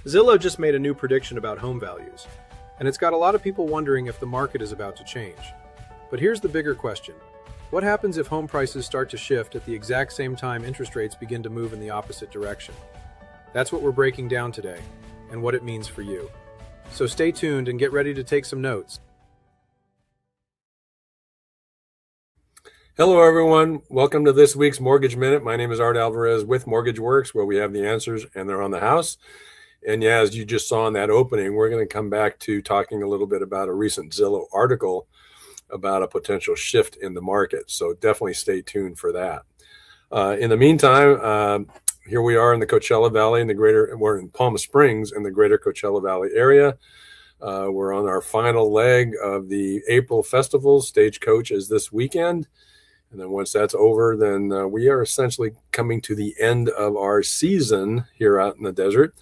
Zillow just made a new prediction about home values, and it's got a lot of people wondering if the market is about to change. But here's the bigger question. What happens if home prices start to shift at the exact same time interest rates begin to move in the opposite direction? That's what we're breaking down today, and what it means for you. So stay tuned and get ready to take some notes. Hello, everyone. Welcome to this week's Mortgage Minute. My name is Art Alvarez with Mortgage Works, where we have the answers and they're on the house. And yeah, as you just saw in that opening, we're going to come back to talking a little bit about a recent Zillow article about a potential shift in the market. So definitely stay tuned for that. In the meantime, here we are in the Coachella Valley we're in Palm Springs in the greater Coachella Valley area. We're on our final leg of the April festival. Stagecoach is this weekend. And then once that's over, then we are essentially coming to the end of our season here out in the desert.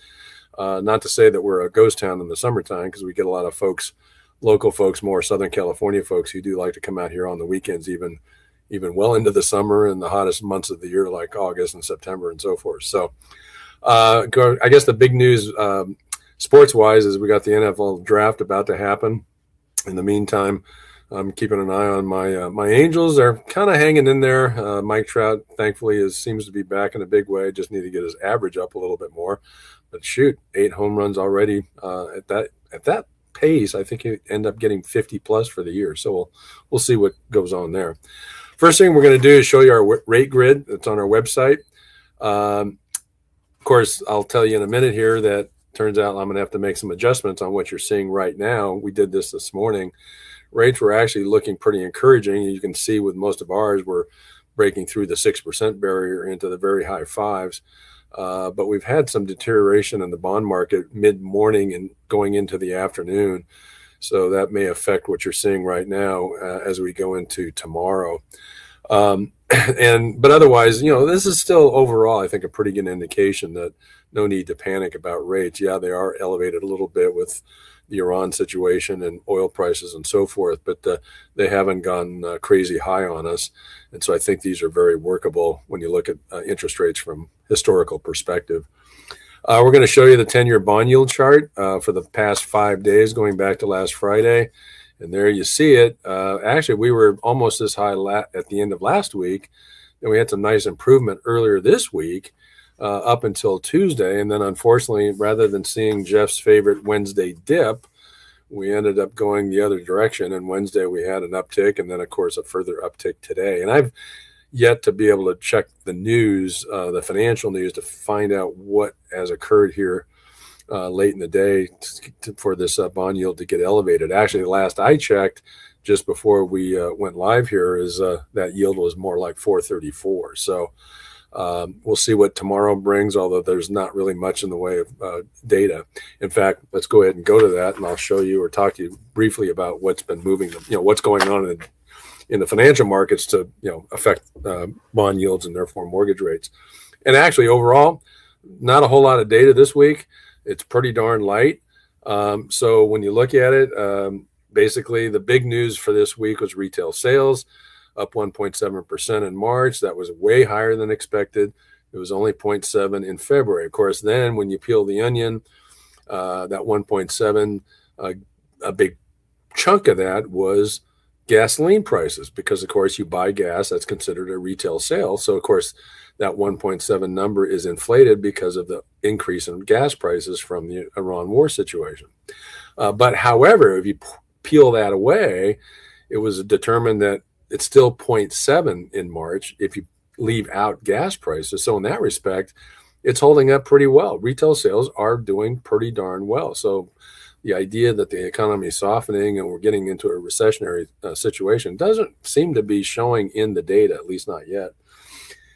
Not to say that we're a ghost town in the summertime, because we get a lot of folks, local folks, more Southern California folks who do like to come out here on the weekends, even well into the summer and the hottest months of the year, like August and September and so forth. So I guess the big news sports-wise is we got the NFL draft about to happen. In the meantime, I'm keeping an eye on my Angels. They're kind of hanging in there. Mike Trout, thankfully, seems to be back in a big way. Just need to get his average up a little bit more. But shoot, 8 home runs already at that pace. I think he'd end up getting 50 plus for the year. So we'll see what goes on there. First thing we're going to do is show you our rate grid that's on our website. Of course, I'll tell you in a minute here that turns out I'm going to have to make some adjustments on what you're seeing right now. We did this morning. Rates were actually looking pretty encouraging. You can see with most of ours, we're breaking through the 6% barrier into the very high fives. But we've had some deterioration in the bond market mid-morning and going into the afternoon. So that may affect what you're seeing right now as we go into tomorrow. But otherwise, this is still overall, I think, a pretty good indication that no need to panic about rates. Yeah, they are elevated a little bit with the Iran situation and oil prices and so forth, but they haven't gone crazy high on us. And so I think these are very workable when you look at interest rates from historical perspective. We're going to show you the 10-year bond yield chart for the past 5 days, going back to last Friday. And there you see it. Actually, we were almost this high at the end of last week. And we had some nice improvement earlier this week up until Tuesday. And then unfortunately, rather than seeing Jeff's favorite Wednesday dip, we ended up going the other direction. And Wednesday we had an uptick, and then, of course, a further uptick today. And I've yet to be able to check the news, the financial news, to find out what has occurred here late in the day for this bond yield to get elevated. Actually, the last I checked, just before we went live here, is that yield was more like 434. So we'll see what tomorrow brings, although there's not really much in the way of data. In fact, let's go ahead and go to that, and I'll show you or talk to you briefly about what's been moving, what's going on in the financial markets to affect bond yields and therefore mortgage rates. And actually, overall, not a whole lot of data this week. It's pretty darn light. So when you look at it, basically the big news for this week was retail sales, up 1.7% in March. That was way higher than expected. It was only 0.7 in February. Of course, then when you peel the onion, that 1.7, a big chunk of that was gasoline prices, because, of course, you buy gas, that's considered a retail sale. So, of course, that 1.7 number is inflated because of the increase in gas prices from the Iran war situation. But however, if you peel that away, it was determined that it's still 0.7 in March if you leave out gas prices. So in that respect, it's holding up pretty well. Retail sales are doing pretty darn well. So the idea that the economy is softening and we're getting into a recessionary situation doesn't seem to be showing in the data, at least not yet.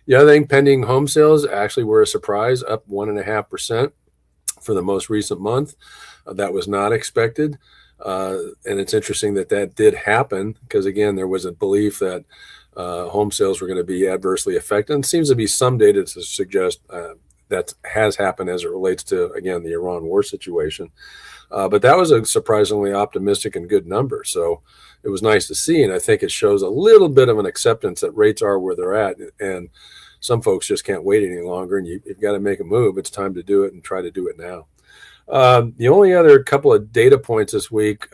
The other thing, pending home sales actually were a surprise, up 1.5% for the most recent month. That was not expected. And it's interesting that did happen, because, again, there was a belief that home sales were going to be adversely affected. And it seems to be some data to suggest that has happened as it relates to, again, the Iran war situation. But that was a surprisingly optimistic and good number. So it was nice to see. And I think it shows a little bit of an acceptance that rates are where they're at. And some folks just can't wait any longer. And you've got to make a move. It's time to do it and try to do it now. The only other couple of data points this week,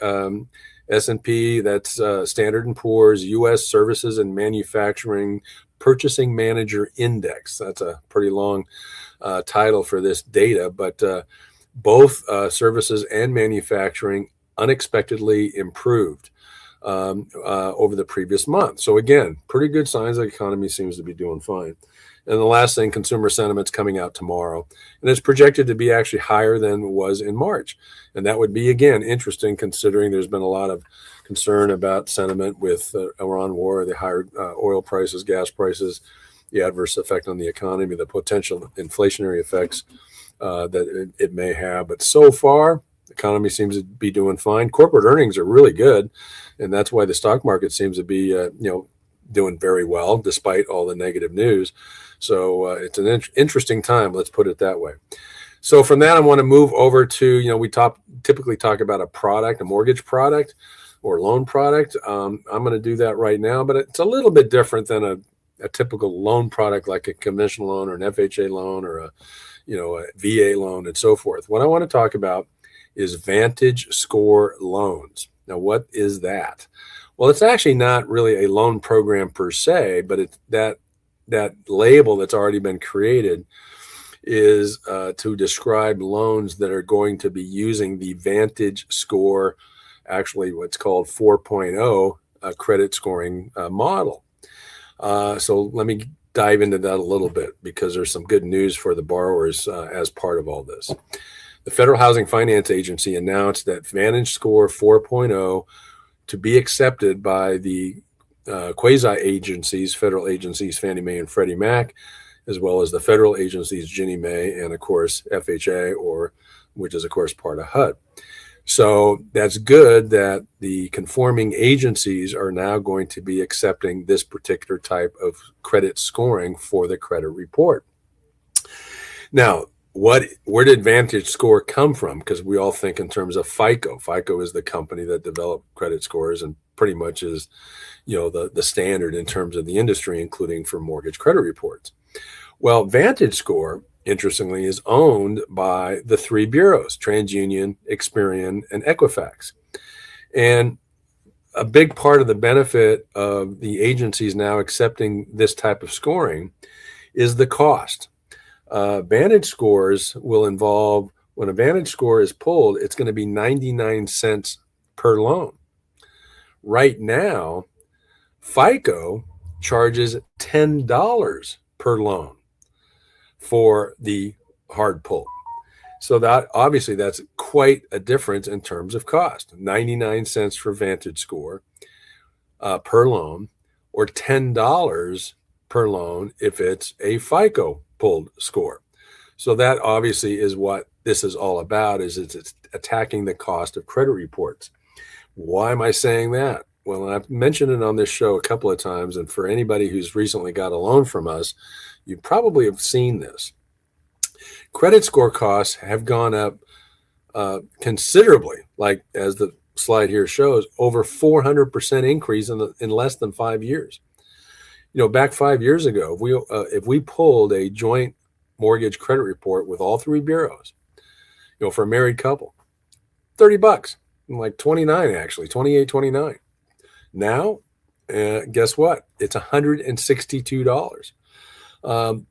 S&P, that's Standard and Poor's, U.S. Services and Manufacturing Purchasing Manager Index. That's a pretty long title for this data, but both services and manufacturing unexpectedly improved over the previous month. So again, pretty good signs the economy seems to be doing fine. And the last thing, consumer sentiment's coming out tomorrow, and it's projected to be actually higher than it was in March. And that would be, again, interesting considering there's been a lot of concern about sentiment with the Iran war, the higher oil prices, gas prices, the adverse effect on the economy, the potential inflationary effects that it may have. But so far, the economy seems to be doing fine. Corporate earnings are really good, and that's why the stock market seems to be, doing very well despite all the negative news. So it's an interesting time, let's put it that way. So from that, I want to move over to, we typically talk about a product, a mortgage product or loan product. I'm going to do that right now, but it's a little bit different than a typical loan product like a conventional loan or an FHA loan or a VA loan and so forth. What I want to talk about is Vantage Score loans. Now, what is that? Well, it's actually not really a loan program per se, but it's that label that's already been created is to describe loans that are going to be using the Vantage Score, actually what's called 4.0 credit scoring model. So let me dive into that a little bit because there's some good news for the borrowers as part of all this. The Federal Housing Finance Agency announced that Vantage Score 4.0 to be accepted by the quasi-agencies, federal agencies, Fannie Mae and Freddie Mac, as well as the federal agencies, Ginnie Mae, and of course, FHA, which is of course part of HUD. So that's good that the conforming agencies are now going to be accepting this particular type of credit scoring for the credit report. Now, where did Vantage Score come from? Because we all think in terms of FICO. FICO is the company that developed credit scores and pretty much is, the standard in terms of the industry, including for mortgage credit reports. Well, Vantage Score, interestingly, is owned by the three bureaus, TransUnion, Experian, and Equifax. And a big part of the benefit of the agencies now accepting this type of scoring is the cost. Vantage scores will involve, when a Vantage score is pulled, it's going to be 99 cents per loan. Right now, FICO charges $10 per loan for the hard pull. So that obviously that's quite a difference in terms of cost. 99 cents for Vantage Score per loan, or $10 per loan if it's a FICO pulled score. So that obviously is what this is all about, is it's attacking the cost of credit reports. Why am I saying that? Well, I've mentioned it on this show a couple of times, and for anybody who's recently got a loan from us, you probably have seen this. Credit score costs have gone up considerably, like as the slide here shows, over 400% increase in less than 5 years. Back 5 years ago, if we pulled a joint mortgage credit report with all three bureaus, for a married couple, $30, like 29 actually, 28, 29. Now, guess what? It's $162.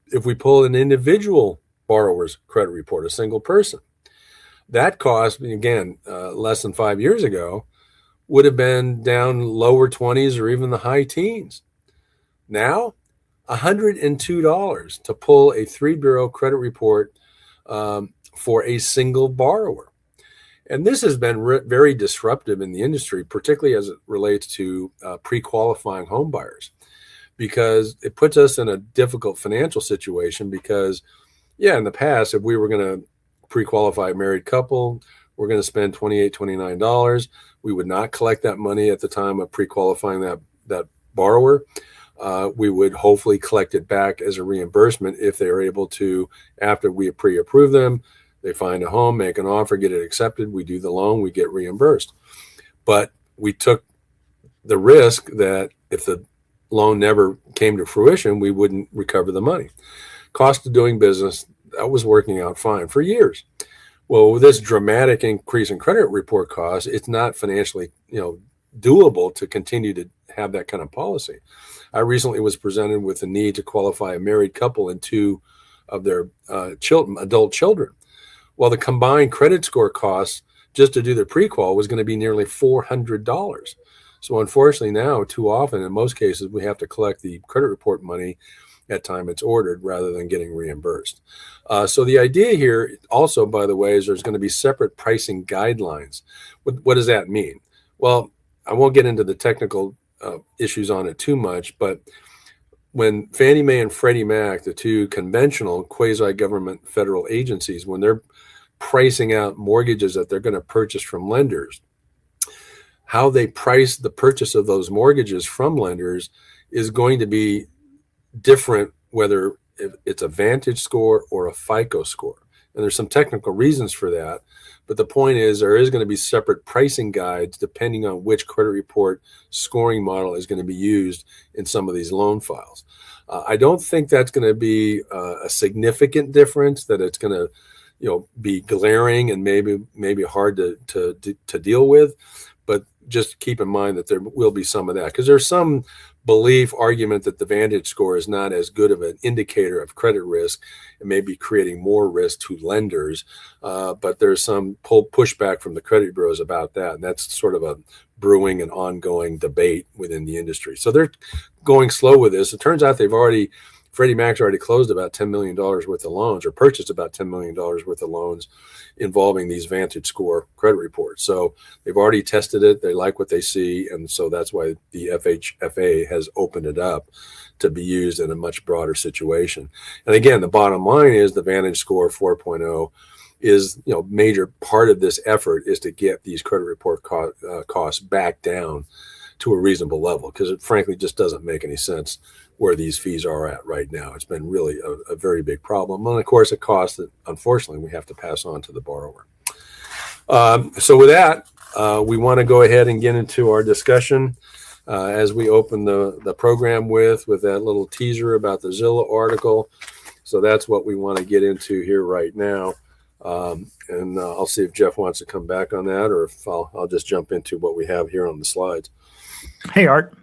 If we pull an individual borrower's credit report, a single person, that cost, again, less than 5 years ago, would have been down lower 20s or even the high teens. Now, $102 to pull a three bureau credit report for a single borrower. And this has been very disruptive in the industry, particularly as it relates to pre-qualifying home buyers, because it puts us in a difficult financial situation because, in the past, if we were going to pre-qualify a married couple, we're going to spend $28, $29. We would not collect that money at the time of pre-qualifying that borrower. We would hopefully collect it back as a reimbursement if they are able to, after we pre-approve them, they find a home, make an offer, get it accepted, we do the loan, we get reimbursed. But we took the risk that if the loan never came to fruition, we wouldn't recover the money. Cost of doing business, that was working out fine for years. Well, with this dramatic increase in credit report costs, it's not financially, doable to continue to have that kind of policy. I recently was presented with the need to qualify a married couple and two of their adult children. Well, the combined credit score costs just to do the pre-qual was going to be nearly $400. So unfortunately now, too often, in most cases, we have to collect the credit report money at time it's ordered rather than getting reimbursed. So the idea here also, by the way, is there's going to be separate pricing guidelines. What does that mean? Well, I won't get into the technical issues on it too much, but when Fannie Mae and Freddie Mac, the two conventional quasi-government federal agencies, when they're pricing out mortgages that they're going to purchase from lenders, how they price the purchase of those mortgages from lenders is going to be different, whether it's a Vantage score or a FICO score. And there's some technical reasons for that. But the point is there is going to be separate pricing guides depending on which credit report scoring model is going to be used in some of these loan files. I don't think that's going to be a significant difference, that it's going to be glaring and maybe hard to deal with. But just keep in mind that there will be some of that, because there's some argument that the Vantage score is not as good of an indicator of credit risk. It may be creating more risk to lenders, but there's some pushback from the credit bureaus about that, and that's sort of a brewing and ongoing debate within the industry. So they're going slow with this. It turns out Freddie Mac's already closed about $10 million worth of loans, or purchased about $10 million worth of loans involving these Vantage score credit reports. So they've already tested it. They like what they see. And so that's why the FHFA has opened it up to be used in a much broader situation. And again, the bottom line is the Vantage score 4.0 is, major part of this effort is to get these credit report costs back down to a reasonable level, because it frankly just doesn't make any sense where these fees are at right now. It's been really a very big problem. And of course, a cost that unfortunately we have to pass on to the borrower. So with that, we want to go ahead and get into our discussion as we open the program with that little teaser about the Zillow article. So that's what we want to get into here right now. And I'll see if Jeff wants to come back on that, or if I'll just jump into what we have here on the slides. Hey, Art.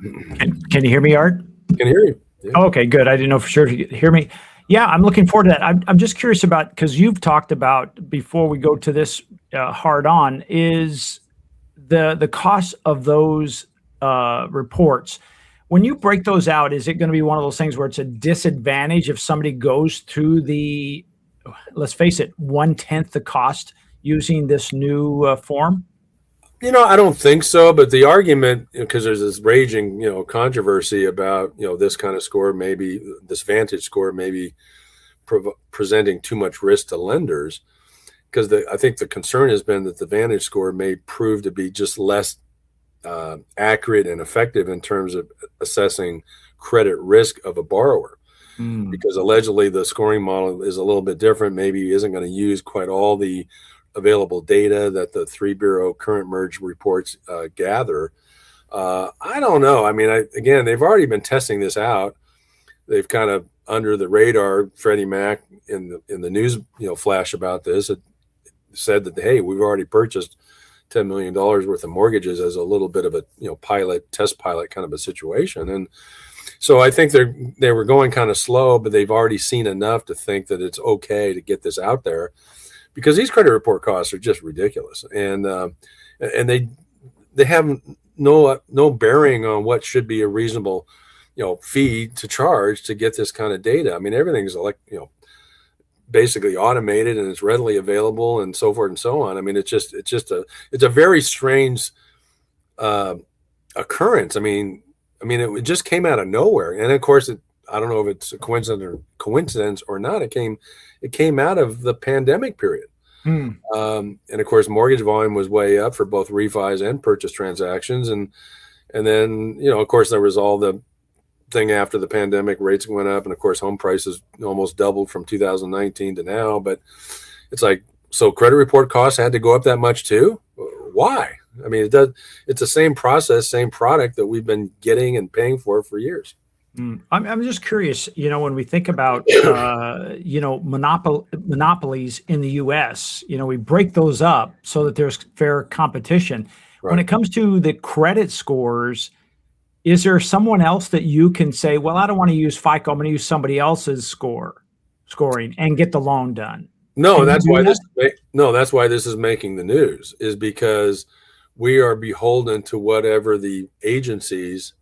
Can you hear me, Art? Can hear you. Yeah. Oh, okay, good. I didn't know for sure if you could hear me. Yeah, I'm looking forward to that. I'm just curious about, because you've talked about, before we go to this hard on, is the cost of those reports. When you break those out, is it going to be one of those things where it's a disadvantage if somebody goes to the, let's face it, 1/10 the cost using this new form? I don't think so, but the argument, because there's this raging, controversy about, this kind of score, maybe this Vantage score, maybe presenting too much risk to lenders, because I think the concern has been that the Vantage score may prove to be just less accurate and effective in terms of assessing credit risk of a borrower. Because allegedly the scoring model is a little bit different, maybe isn't going to use quite all the available data that the 3-bureau current merge reports gather. I don't know. I mean, again, they've already been testing this out. They've kind of under the radar, Freddie Mac in the news, flash about this, it said that, hey, we've already purchased $10 million worth of mortgages as a little bit of a test pilot kind of a situation. And so I think they were going kind of slow, but they've already seen enough to think that it's okay to get this out there, because these credit report costs are just ridiculous, and they have no bearing on what should be a reasonable fee to charge to get this kind of data. I mean, everything's basically automated, and it's readily available, and so forth and so on. I mean, it's a very strange occurrence. I mean, it just came out of nowhere, and of course, I don't know if it's a coincidence or not. It came out of the pandemic period. And of course, mortgage volume was way up for both refis and purchase transactions. And then, of course, there was all the thing after the pandemic, rates went up. And of course, home prices almost doubled from 2019 to now. But it's like, so credit report costs had to go up that much too? Why? I mean, it's the same process, same product that we've been getting and paying for years. I'm just curious, when we think about, monopolies in the US, we break those up so that there's fair competition. When Right. it comes to the credit scores, is there someone else that you can say, well, I don't want to use FICO, I'm going to use somebody else's scoring and get the loan done? No, Can you that's do why that? that's why this is making the news, is because we are beholden to whatever the agencies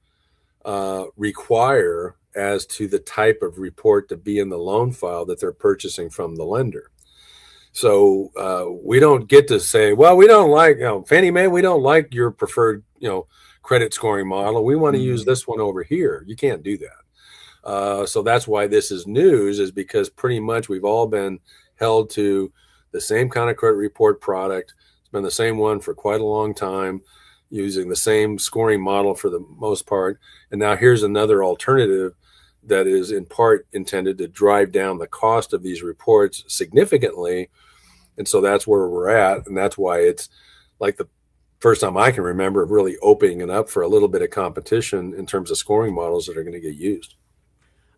require as to the type of report to be in the loan file that they're purchasing from the lender. So we don't get to say, well, we don't like, Fannie Mae, we don't like your preferred, credit scoring model. We want to use Mhm. this one over here. You can't do that. So that's why this is news, is because pretty much we've all been held to the same kind of credit report product. It's been the same one for quite a long time, using the same scoring model for the most part. And now here's another alternative that is in part intended to drive down the cost of these reports significantly. And so that's where we're at. And that's why it's like the first time I can remember really opening it up for a little bit of competition in terms of scoring models that are going to get used.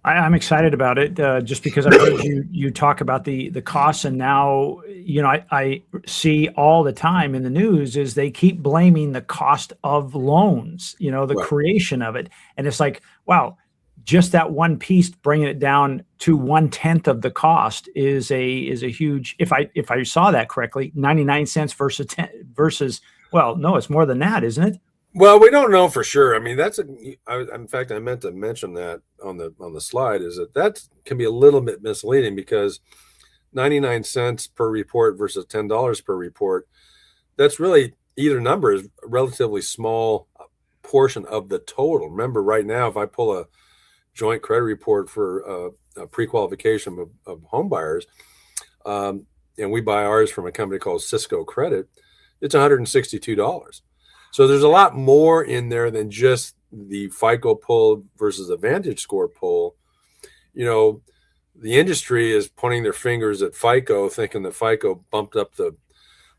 I'm excited about it, just because I've heard you talk about the costs, and now I see all the time in the news is they keep blaming the cost of loans, the Right. creation of it, and it's like, wow, just that one piece, bringing it down to 1/10 of the cost is a huge. If I saw that correctly, 99 cents versus 10 versus. Well, no, it's more than that, isn't it? Well, we don't know for sure. I mean, in fact, I meant to mention that on the slide, is that can be a little bit misleading, because 99 cents per report versus $10 per report, that's really, either number is a relatively small portion of the total. Remember, right now, if I pull a joint credit report for a pre-qualification of home buyers, and we buy ours from a company called Cisco Credit, it's $162. So there's a lot more in there than just the FICO pull versus a Vantage score pull. The industry is pointing their fingers at FICO, thinking that FICO bumped up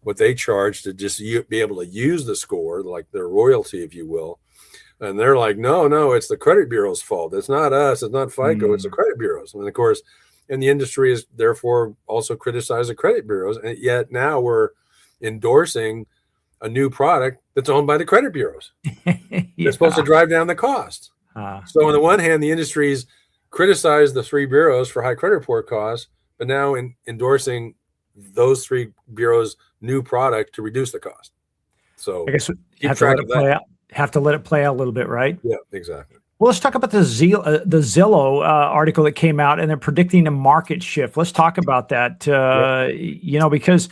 what they charge to just be able to use the score, like their royalty, if you will. And they're like, no, it's the credit bureau's fault. It's not us. It's not FICO. It's the credit bureaus. And of course, and the industry is therefore also criticized the credit bureaus. And yet now we're endorsing a new product that's owned by the credit bureaus. They're supposed to drive down the cost. So on the one hand, the industry's criticized the three bureaus for high credit report costs, but now endorsing those three bureaus' new product to reduce the cost. So I guess we keep have to track let of it play that. out. Have to let it play out a little bit, right? Yeah, exactly. Well, let's talk about the Zillow article that came out, and they're predicting a market shift. Let's talk about that. Because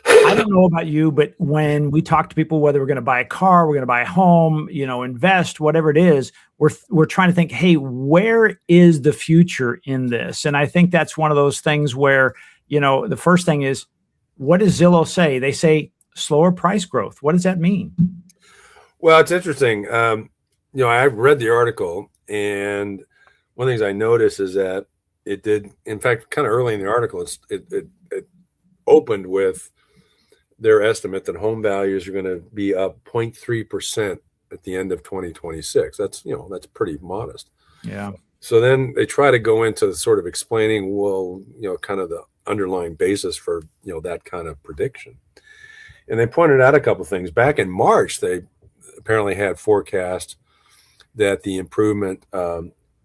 I don't know about you, but when we talk to people, whether we're going to buy a car, we're going to buy a home, invest, whatever it is, we're trying to think, hey, where is the future in this? And I think that's one of those things where, the first thing is, what does Zillow say? They say slower price growth. What does that mean? Well, it's interesting. I read the article, and one of the things I noticed is that it did, in fact, kind of early in the article, it opened with their estimate that home values are going to be up 0.3% at the end of 2026. That's pretty modest. Yeah. So then they try to go into sort of explaining, well, kind of the underlying basis for, that kind of prediction. And they pointed out a couple of things. Back in March, they apparently had forecast that the improvement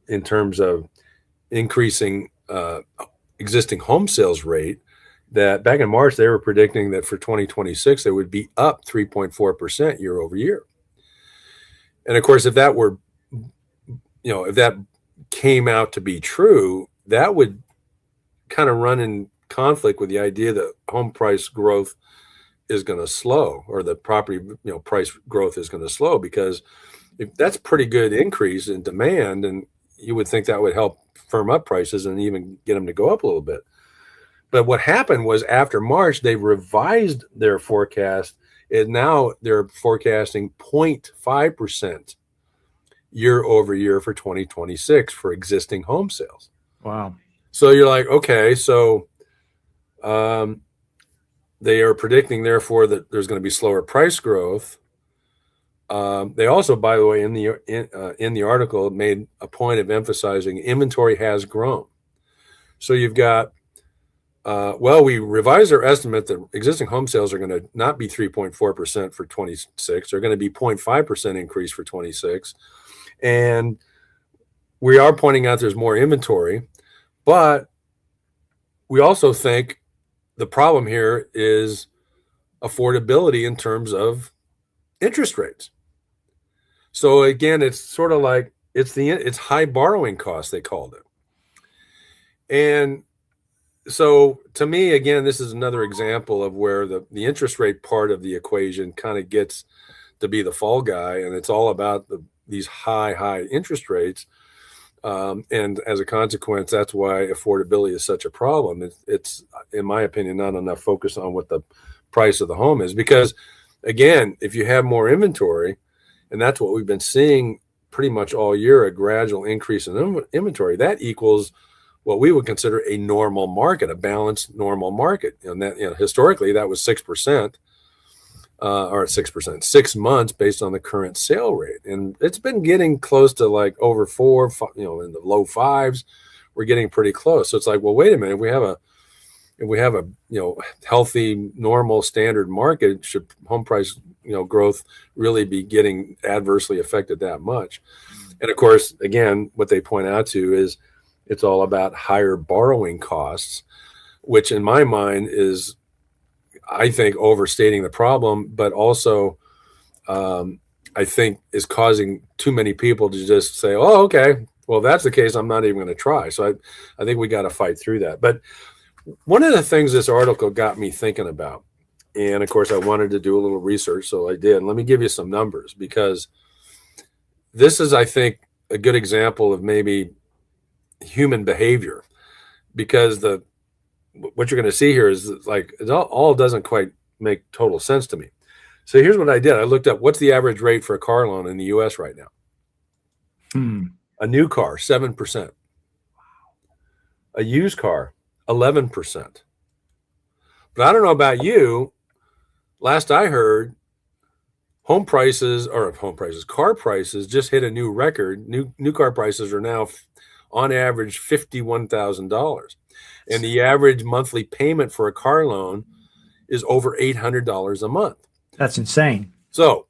in terms of increasing existing home sales rate, that back in March, they were predicting that for 2026, they would be up 3.4% year over year. And of course, if that came out to be true, that would kind of run in conflict with the idea that home price growth is going to slow, or the property price growth is going to slow, because if that's pretty good increase in demand, and you would think that would help firm up prices and even get them to go up a little bit. But what happened was, after March, they revised their forecast, and now they're forecasting 0.5% year over year for 2026 for existing home sales. Wow. So you're like, okay, so they are predicting, therefore, that there's going to be slower price growth, They also, by the way, in the article, made a point of emphasizing inventory has grown. So you've got, we revised our estimate that existing home sales are going to not be 3.4% for 26. They're going to be 0.5% increase for 26. And we are pointing out there's more inventory, but we also think the problem here is affordability in terms of interest rates. So again, it's sort of like it's high borrowing costs, they called it. And so to me, again, this is another example of where the interest rate part of the equation kind of gets to be the fall guy, and it's all about these high interest rates. And as a consequence, that's why affordability is such a problem. It's, in my opinion, not enough focus on what the price of the home is, because again, if you have more inventory, and that's what we've been seeing pretty much all year, a gradual increase in inventory, that equals what we would consider a normal market, a balanced normal market. And that, historically, that was 6%, or 6%, 6 months based on the current sale rate. And it's been getting close to like over 4, in the low 5s. We're getting pretty close. So it's like, well, wait a minute. If we have a healthy, normal, standard market, should home price growth really be getting adversely affected that much? And of course, again, what they point out to is it's all about higher borrowing costs, which in my mind is, I think, overstating the problem, but also I think is causing too many people to just say, oh, okay, well, if that's the case, I'm not even going to try. So I think we got to fight through that. But one of the things this article got me thinking about, and of course I wanted to do a little research, so I did. Let me give you some numbers, because this is, I think, a good example of maybe human behavior, because what you're going to see here is like it all doesn't quite make total sense to me. So here's what I did. I looked up what's the average rate for a car loan in the US right now. A new car, 7%. A used car, 11%. But I don't know about you. Last I heard, car prices just hit a new record. New car prices are now on average $51,000. And the average monthly payment for a car loan is over $800 a month. That's insane. So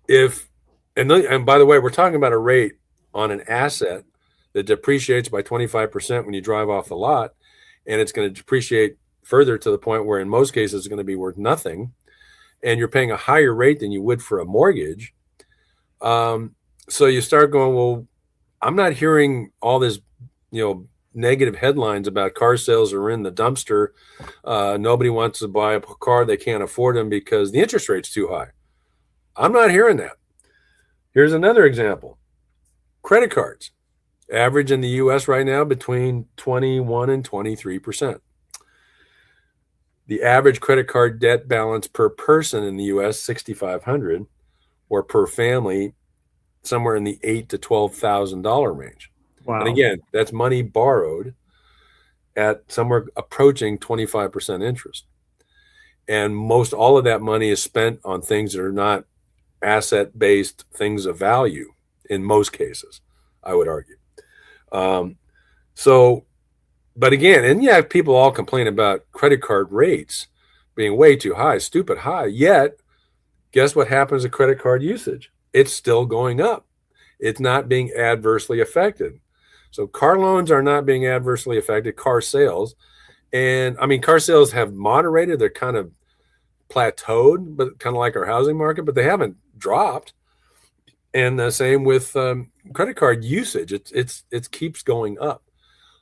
and by the way, we're talking about a rate on an asset that depreciates by 25% when you drive off the lot, and it's going to depreciate further to the point where in most cases it's going to be worth nothing, and you're paying a higher rate than you would for a mortgage. So you start going, well, I'm not hearing all this, negative headlines about car sales are in the dumpster. Nobody wants to buy a car, they can't afford them because the interest rate's too high. I'm not hearing that. Here's another example. Credit cards. Average in the US right now between 21 and 23%. The average credit card debt balance per person in the US, $6,500, or per family, somewhere in the $8,000 to $12,000 range. Wow. And again, that's money borrowed at somewhere approaching 25% interest. And most all of that money is spent on things that are not asset-based things of value in most cases, I would argue. But again, and yeah, people all complain about credit card rates being way too high, stupid high. Yet, guess what happens to credit card usage? It's still going up. It's not being adversely affected. So car loans are not being adversely affected, car sales. And I mean, car sales have moderated. They're kind of plateaued, but kind of like our housing market, but they haven't dropped. And the same with credit card usage. It keeps going up.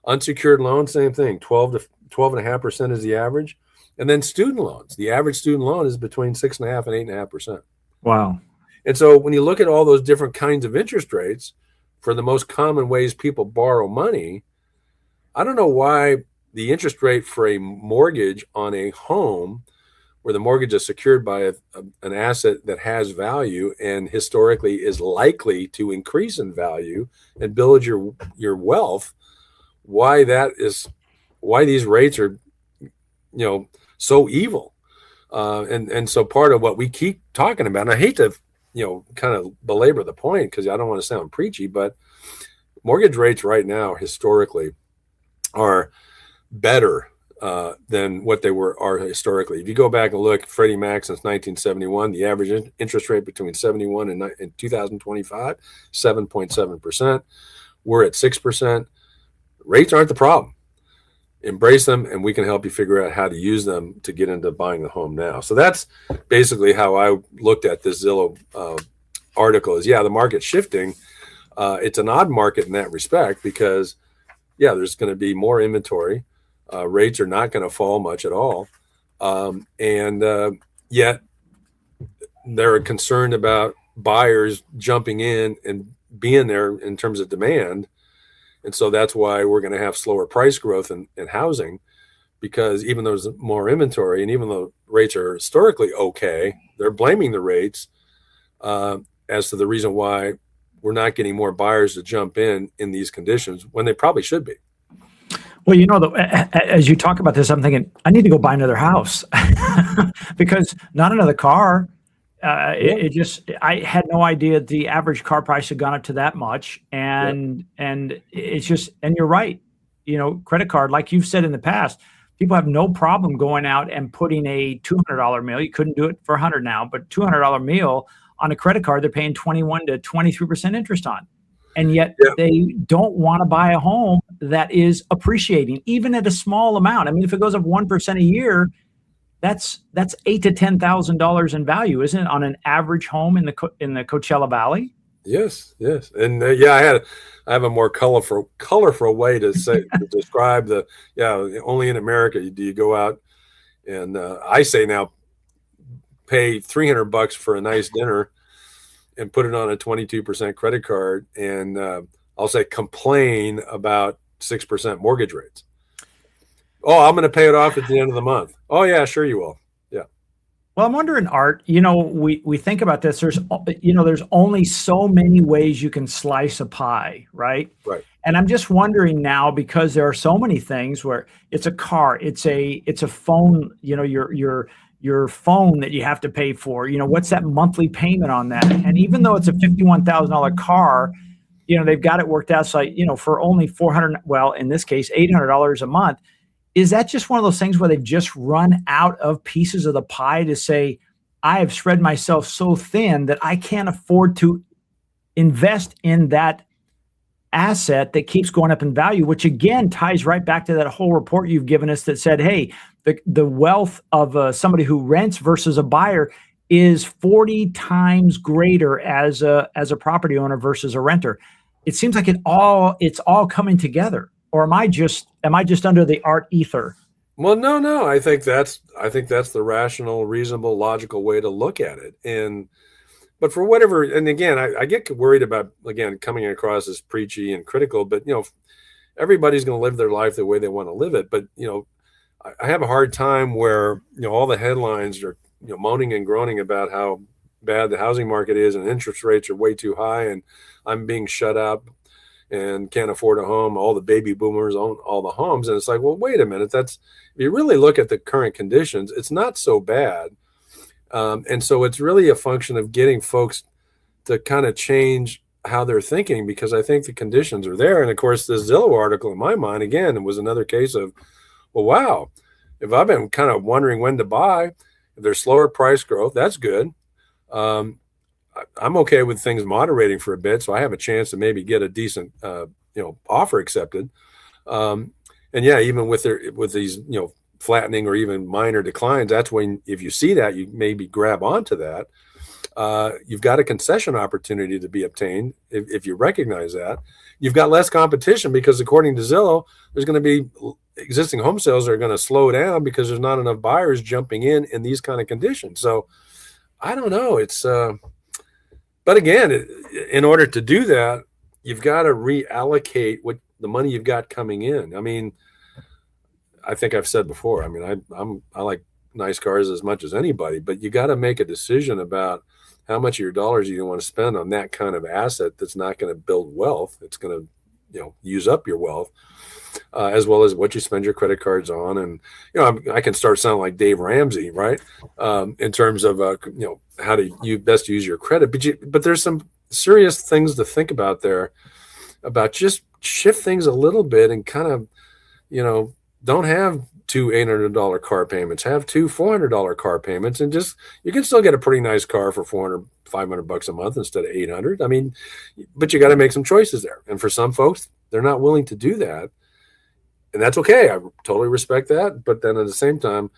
Unsecured loans, same thing. 12.5% is the average. And then student loans. The average student loan is between 6.5% and 8.5%. Wow. And so when you look at all those different kinds of interest rates for the most common ways people borrow money, I don't know why the interest rate for a mortgage on a home where the mortgage is secured by an asset that has value and historically is likely to increase in value and build your wealth, why these rates are, so evil. And so part of what we keep talking about, and I hate to, kind of belabor the point because I don't want to sound preachy, but mortgage rates right now historically are better than what they are historically. If you go back and look, Freddie Mac since 1971, the average interest rate between 71 and 2025, 7.7%. We're at 6%. Rates aren't the problem. Embrace them, and we can help you figure out how to use them to get into buying the home now. So that's basically how I looked at this Zillow article. Is the market's shifting. It's an odd market in that respect because, there's going to be more inventory. Rates are not going to fall much at all. And yet they're concerned about buyers jumping in and being there in terms of demand. And so that's why we're going to have slower price growth in housing, because even though there's more inventory and even though rates are historically okay, they're blaming the rates as to the reason why we're not getting more buyers to jump in these conditions when they probably should be. Well, as you talk about this, I'm thinking I need to go buy another house because not another car. I had no idea the average car price had gone up to that much. And it's just, and you're right, credit card, like you've said in the past, people have no problem going out and putting a $200 meal. You couldn't do it for $100 now, but $200 meal on a credit card, they're paying 21 to 23% interest on. And yet they don't want to buy a home that is appreciating, even at a small amount. I mean, if it goes up 1% a year, that's $8,000 to $10,000 in value, isn't it, on an average home in the Coachella Valley? Yes, and I have a more colorful way to say to describe only in America do you go out and I say now pay $300 for a nice dinner and put it on a 22% credit card, and I'll say complain about 6% mortgage rates. Oh, I'm going to pay it off at the end of the month. Oh yeah, sure you will. Yeah. Well, I'm wondering, Art, we think about this. There's only so many ways you can slice a pie, right? Right. And I'm just wondering now, because there are so many things where it's a car, it's a phone, your phone that you have to pay for, what's that monthly payment on that? And even though it's a $51,000 car, they've got it worked out. So, for only $400, well, in this case, $800 a month. Is that just one of those things where they've just run out of pieces of the pie to say, I have spread myself so thin that I can't afford to invest in that asset that keeps going up in value, which again ties right back to that whole report you've given us that said, hey, the wealth of somebody who rents versus a buyer is 40 times greater as a property owner versus a renter. It seems like it's all coming together. Or am I just under the art ether? Well, no. I think that's the rational, reasonable, logical way to look at it. But for whatever, and again, I get worried about, again, coming across as preachy and critical, but everybody's going to live their life the way they want to live it. But I have a hard time where all the headlines are moaning and groaning about how bad the housing market is and interest rates are way too high and I'm being shut up and can't afford a home. All the baby boomers own all the homes. And it's like, well, wait a minute. If you really look at the current conditions, it's not so bad. And so it's really a function of getting folks to kind of change how they're thinking, because I think the conditions are there. And of course, this Zillow article in my mind, again, it was another case of, well, wow, if I've been kind of wondering when to buy, if there's slower price growth, that's good. I'm okay with things moderating for a bit, so I have a chance to maybe get a decent, offer accepted. And even with these, flattening or even minor declines, that's when, if you see that, you maybe grab onto that. You've got a concession opportunity to be obtained if you recognize that. You've got less competition because, according to Zillow, there's going to be existing home sales are going to slow down because there's not enough buyers jumping in these kind of conditions. So I don't know. But again, in order to do that, you've got to reallocate what the money you've got coming in. I mean, I think I've said before, I mean, I like nice cars as much as anybody, but you got to make a decision about how much of your dollars you want to spend on that kind of asset that's not going to build wealth. It's going to use up your wealth, as well as what you spend your credit cards on. And I can start sounding like Dave Ramsey, right? In terms of how to you best use your credit, but there's some serious things to think about there, about just shift things a little bit and kind of don't have two $800 car payments, have two $400 car payments, and just you can still get a pretty nice car for $400-500 a month instead of $800. I mean, but you got to make some choices there, and for some folks, they're not willing to do that, and that's okay. I totally respect that. But then at the same time,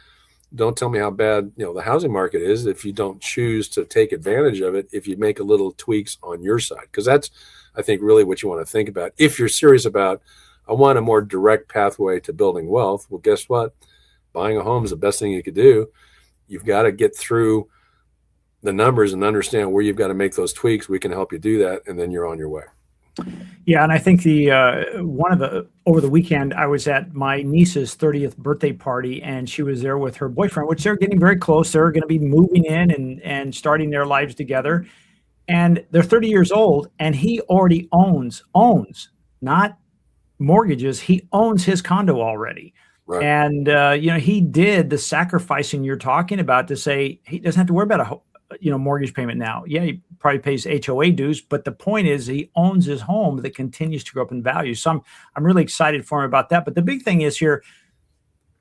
don't tell me how bad the housing market is if you don't choose to take advantage of it, if you make a little tweaks on your side, because that's, I think, really what you want to think about if you're serious about, I want a more direct pathway to building wealth. Well, guess what? Buying a home is the best thing you could do. You've got to get through the numbers and understand where you've got to make those tweaks. We can help you do that, and then you're on your way. Yeah, and I think over the weekend, I was at my niece's 30th birthday party, and she was there with her boyfriend, which they're getting very close. They're going to be moving in and starting their lives together. And they're 30 years old, and he already owns, not mortgages. He owns his condo already. Right. And, he did the sacrificing you're talking about to say he doesn't have to worry about a mortgage payment now. Yeah, he probably pays HOA dues, but the point is he owns his home that continues to grow up in value. So I'm really excited for him about that. But the big thing is here,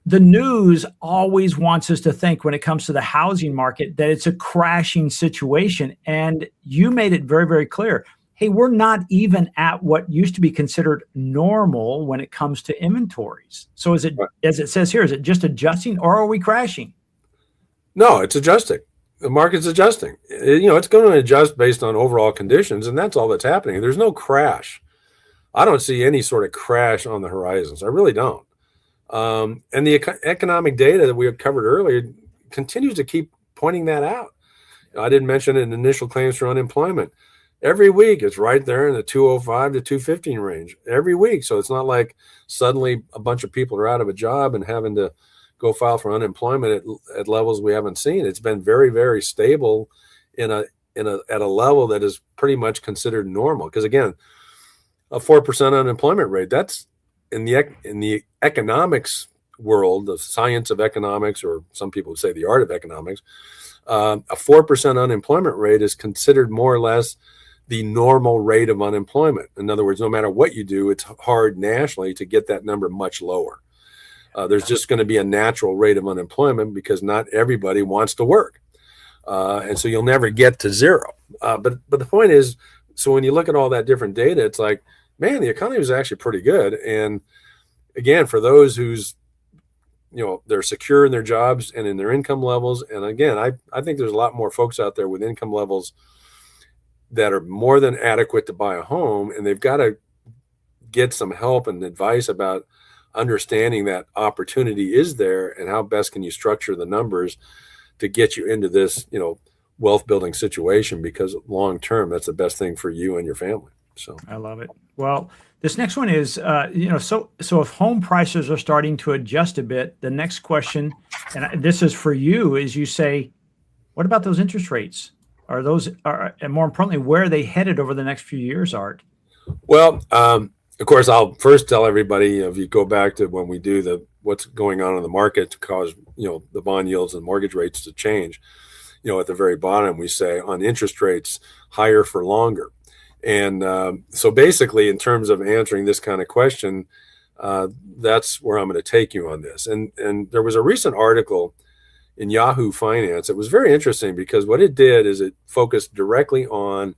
the news always wants us to think when it comes to the housing market that it's a crashing situation. And you made it very, very clear. Hey, we're not even at what used to be considered normal when it comes to inventories. So is it, as it says here, is it just adjusting, or are we crashing? No, it's adjusting. The market's adjusting. It's going to adjust based on overall conditions, and that's all that's happening. There's no crash. I don't see any sort of crash on the horizons. I really don't. And the economic data that we had covered earlier continues to keep pointing that out. I didn't mention it in initial claims for unemployment. Every week it's right there in the 205 to 215 range every week. So it's not like suddenly a bunch of people are out of a job and having to go file for unemployment at levels we haven't seen. It's been very, very stable at a level that is pretty much considered normal. Because again, a 4% unemployment rate, that's in the economics world, the science of economics, or some people would say the art of economics, a 4% unemployment rate is considered more or less the normal rate of unemployment. In other words, no matter what you do, it's hard nationally to get that number much lower. There's just going to be a natural rate of unemployment because not everybody wants to work. And so you'll never get to zero. But the point is, so when you look at all that different data, it's like, man, the economy is actually pretty good. And again, for those who's, they're secure in their jobs and in their income levels. And again, I think there's a lot more folks out there with income levels that are more than adequate to buy a home. And they've got to get some help and advice about understanding that opportunity is there and how best can you structure the numbers to get you into this, wealth building situation, because long term, that's the best thing for you and your family. So I love it. Well, this next one is, so if home prices are starting to adjust a bit, the next question, and this is for you, is you say, what about those interest rates? And more importantly, where are they headed over the next few years, Art? Well, of course, I'll first tell everybody, if you go back to when we do what's going on in the market to cause, the bond yields and mortgage rates to change, at the very bottom, we say on interest rates higher for longer. And so basically, in terms of answering this kind of question, that's where I'm going to take you on this. And there was a recent article in Yahoo Finance. It was very interesting because what it did is it focused directly on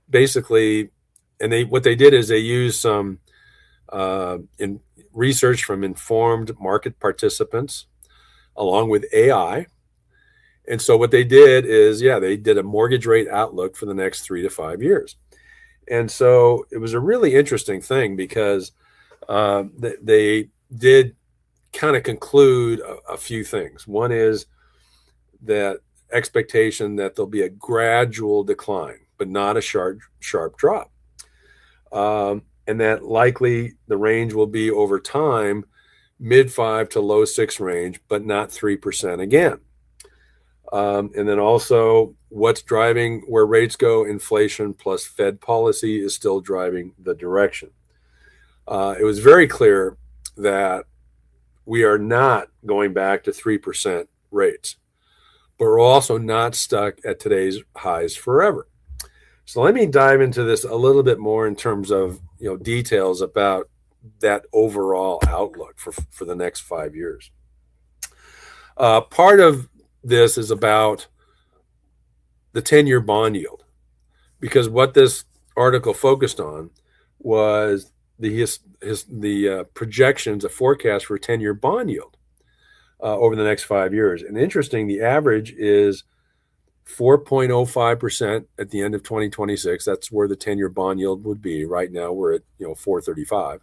basically, and what they did is they used some in research from informed market participants along with AI. And so what they did is, they did a mortgage rate outlook for the next 3 to 5 years. And so it was a really interesting thing because they did kind of conclude a few things. One is that expectation that there'll be a gradual decline, but not a sharp drop. And that likely the range will be over time, mid-5 to low-6 range, but not 3% again. And then also what's driving where rates go, inflation plus Fed policy is still driving the direction. it was very clear that we are not going back to 3% rates, but we're also not stuck at today's highs forever. So let me dive into this a little bit more in terms of details about that overall outlook for the next 5 years. Part of this is about the 10-year bond yield, because what this article focused on was the projections, a forecast for 10-year bond yield over the next 5 years. And interesting, the average is 4.05% at the end of 2026. That's where the 10-year bond yield would be. Right now, we're at 4.35.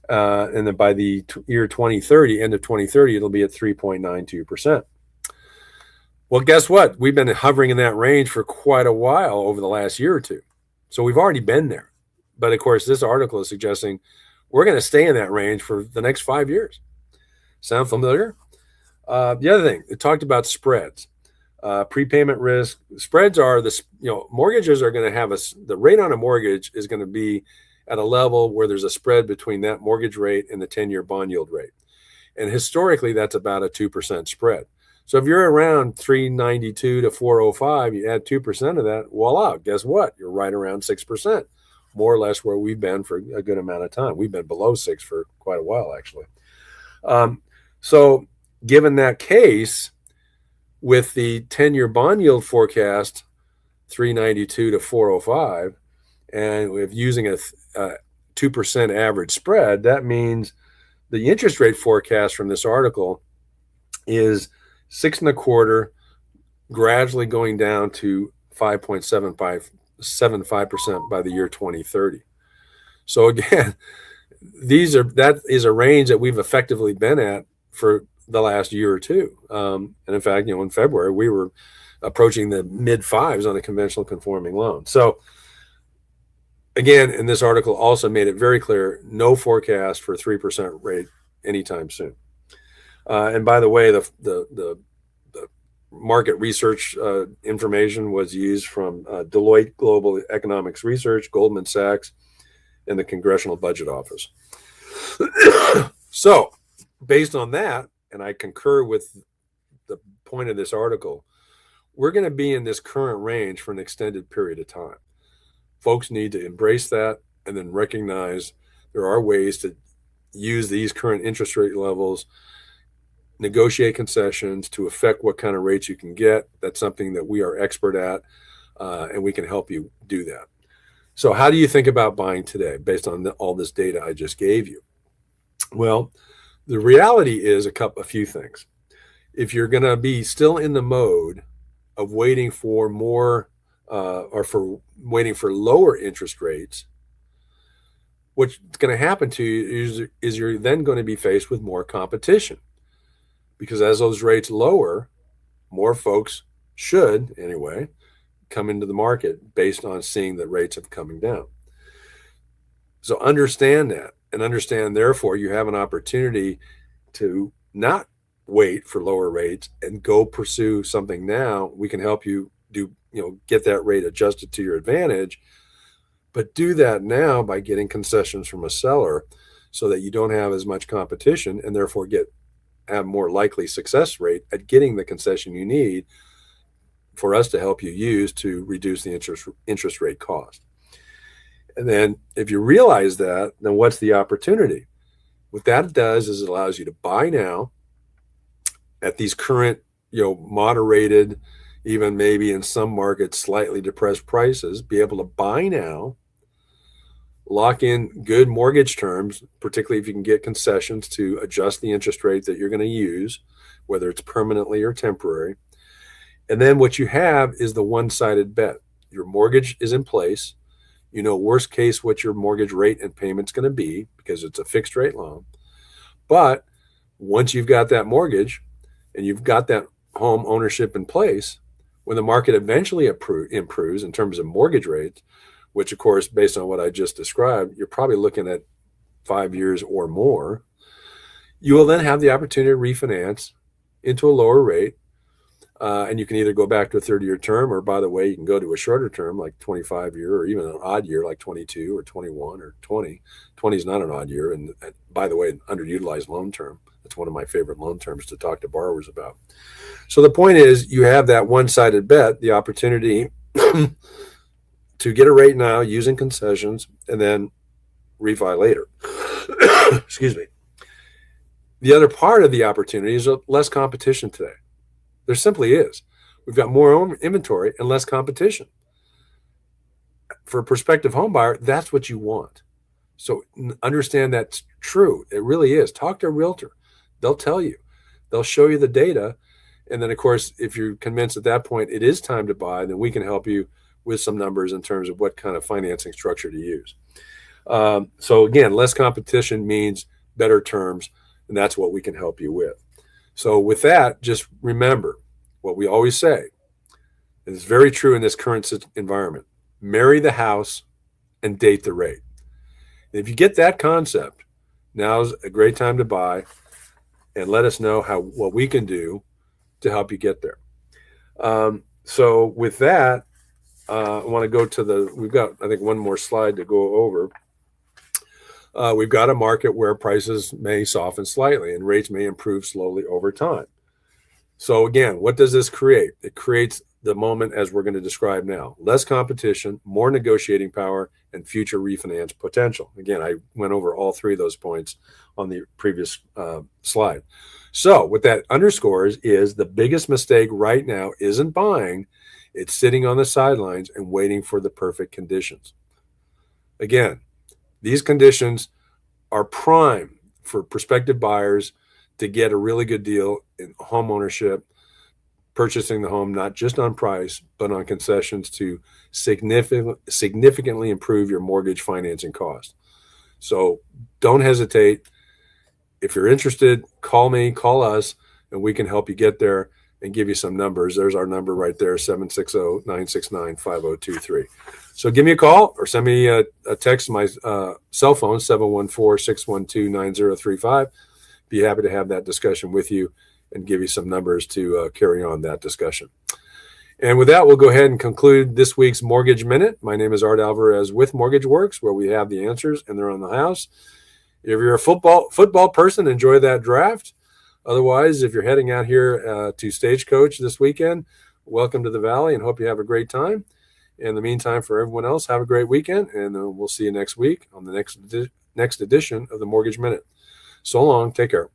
And then by the year 2030, end of 2030, it'll be at 3.92%. Well, guess what? We've been hovering in that range for quite a while over the last year or two. So we've already been there. But of course, this article is suggesting we're going to stay in that range for the next 5 years. Sound familiar? The other thing, it talked about spreads, prepayment risk. Spreads are mortgages are going to have the rate on a mortgage is going to be at a level where there's a spread between that mortgage rate and the 10-year bond yield rate. And historically, that's about a 2% spread. So if you're around 392 to 405, you add 2% of that, voila, guess what? You're right around 6%, more or less where we've been for a good amount of time. We've been below 6 for quite a while, actually. So given that case, with the 10-year bond yield forecast, 392 to 405, and with using a 2% average spread, that means the interest rate forecast from this article is 6.25%, gradually going down to 5.75% by the year 2030. So again, that is a range that we've effectively been at for the last year or two. And in fact, in February, we were approaching the mid fives on a conventional conforming loan. So again, in this article also made it very clear, no forecast for a 3% rate anytime soon. And by the way, the market research information was used from Deloitte Global Economics Research, Goldman Sachs, and the Congressional Budget Office. So based on that, and I concur with the point of this article, we're going to be in this current range for an extended period of time. Folks need to embrace that and then recognize there are ways to use these current interest rate levels, negotiate concessions to affect what kind of rates you can get. That's something that we are expert at, and we can help you do that. So how do you think about buying today based on all this data I just gave you? Well, the reality is a few things. If you're going to be still in the mode of waiting for more waiting for lower interest rates, what's going to happen to you is you're then going to be faced with more competition. Because as those rates lower, more folks should, anyway, come into the market based on seeing that rates have coming down. So understand that, and understand, therefore, you have an opportunity to not wait for lower rates and go pursue something now. We can help you get that rate adjusted to your advantage, but do that now by getting concessions from a seller so that you don't have as much competition and therefore have more likely success rate at getting the concession you need for us to help you use to reduce the interest rate cost. And then if you realize that, then what's the opportunity? What that does is it allows you to buy now at these current, moderated, even maybe in some markets, slightly depressed prices, be able to buy now, lock in good mortgage terms, particularly if you can get concessions to adjust the interest rate that you're going to use, whether it's permanently or temporary. And then what you have is the one-sided bet. Your mortgage is in place. Worst case, what your mortgage rate and payment's going to be because it's a fixed rate loan. But once you've got that mortgage and you've got that home ownership in place, when the market eventually improves in terms of mortgage rates, which of course, based on what I just described, you're probably looking at 5 years or more, you will then have the opportunity to refinance into a lower rate, And you can either go back to a 30-year term, or by the way, you can go to a shorter term like 25-year, or even an odd year like 22 or 21 or 20. 20 is not an odd year. And by the way, an underutilized loan term. That's one of my favorite loan terms to talk to borrowers about. So the point is, you have that one-sided bet, the opportunity to get a rate now using concessions and then refi later. Excuse me. The other part of the opportunity is less competition today. There simply is. We've got more inventory and less competition. For a prospective home buyer, that's what you want. So understand that's true. It really is. Talk to a realtor. They'll tell you. They'll show you the data. And then, of course, if you're convinced at that point it is time to buy, then we can help you with some numbers in terms of what kind of financing structure to use. So again, less competition means better terms, and that's what we can help you with. So with that, just remember what we always say, and it's very true in this current environment: marry the house and date the rate. And if you get that concept, now's a great time to buy, and let us know what we can do to help you get there. So with that, I want to go to we've got, I think, one more slide to go over. We've got a market where prices may soften slightly and rates may improve slowly over time. So again, what does this create? It creates the moment as we're going to describe now: less competition, more negotiating power, and future refinance potential. Again, I went over all three of those points on the previous slide. So what that underscores is the biggest mistake right now isn't buying, it's sitting on the sidelines and waiting for the perfect conditions. Again, these conditions are prime for prospective buyers to get a really good deal in home ownership, purchasing the home not just on price, but on concessions to significantly improve your mortgage financing cost. So don't hesitate. If you're interested, call me, call us, and we can help you get there and give you some numbers. There's our number right there, 760-969-5023. So give me a call or send me a text, my cell phone, 714-612-9035. Be happy to have that discussion with you and give you some numbers to carry on that discussion. And with that, we'll go ahead and conclude this week's Mortgage Minute. My name is Art Alvarez with Mortgage Works, where we have the answers and they're on the house. If you're a football person, enjoy that draft. Otherwise, if you're heading out here to Stagecoach this weekend, welcome to the Valley and hope you have a great time. In the meantime, for everyone else, have a great weekend, and we'll see you next week on the next edition of the Mortgage Minute. So long. Take care.